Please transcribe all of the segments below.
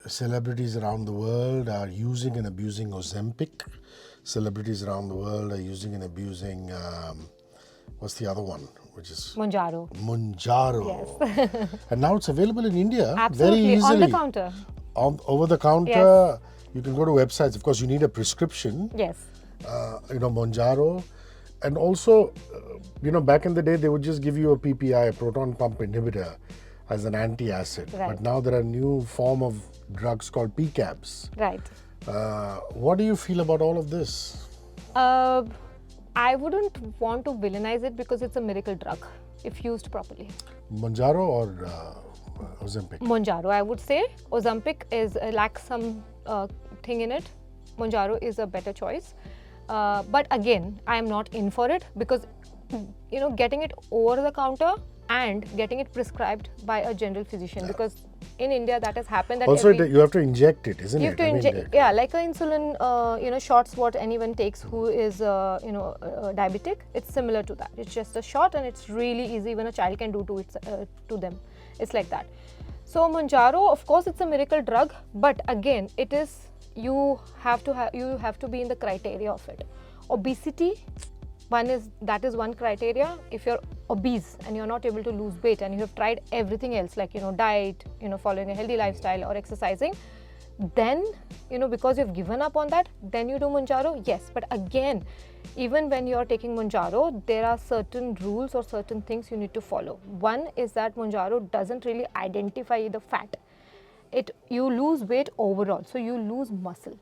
celebrities around the world are using and abusing Ozempic. Celebrities around the world are using and abusing, what's the other one? Which is Mounjaro. Mounjaro. Yes. And now it's available in India Absolutely. very easily. On the counter. Over the counter, Yes. you can go to websites. Of course, you need a prescription. Yes. Mounjaro. And also, back in the day, they would just give you a PPI, a proton pump inhibitor, as an anti-acid. Right. But now there are new form of drugs called PCABs. Right. What do you feel about all of this? I wouldn't want to villainize it because it's a miracle drug if used properly. Mounjaro or Ozempic? Mounjaro, I would say. Ozempic lacks some thing in it. Mounjaro is a better choice. But again, I am not in for it because, getting it over the counter and getting it prescribed by a general physician, because in India that has happened. That also, you have to inject it, isn't it? You have to inject, yeah, like an insulin, shots what anyone takes who is, diabetic. It's similar to that. It's just a shot and it's really easy. Even a child can do to them. It's like that. So Mounjaro, of course, it's a miracle drug, but again, it is. You have to be in the criteria of it. Obesity, that is one criteria. If you're obese and you're not able to lose weight and you have tried everything else like diet, following a healthy lifestyle or exercising, then because you've given up on that, then you do Mounjaro. Yes, but again, even when you're taking Mounjaro, there are certain rules or certain things you need to follow. One is that Mounjaro doesn't really identify the fat. You lose weight overall, so you lose muscle,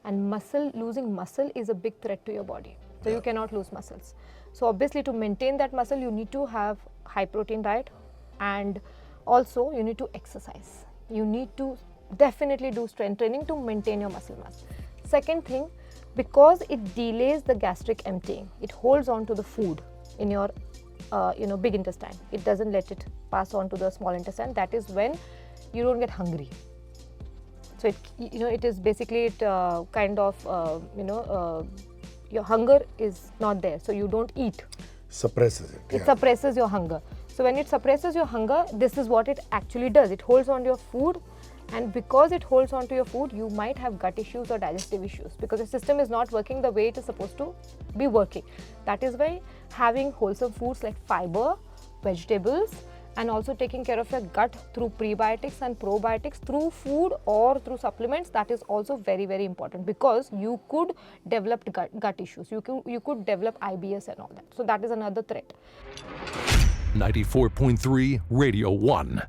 and losing muscle is a big threat to your body. So you cannot lose muscles. So obviously, to maintain that muscle, you need to have high protein diet, and also you need to exercise. You need to definitely do strength training to maintain your muscle mass. Second thing, because it delays the gastric emptying, it holds on to the food in your big intestine. It doesn't let it pass on to the small intestine. That is when you don't get hungry. So it is basically your hunger is not there, so you don't eat. Suppresses it. It suppresses your hunger. So when it suppresses your hunger, this is what it actually does. It holds on to your food, and because it holds on to your food, you might have gut issues or digestive issues because the system is not working the way it is supposed to be working. That is why having wholesome foods like fiber, vegetables, and also taking care of your gut through prebiotics and probiotics through food or through supplements, that is also very, very important, because you could develop gut issues. You could develop IBS and all that. So that is another threat. 94.3 Radio 1.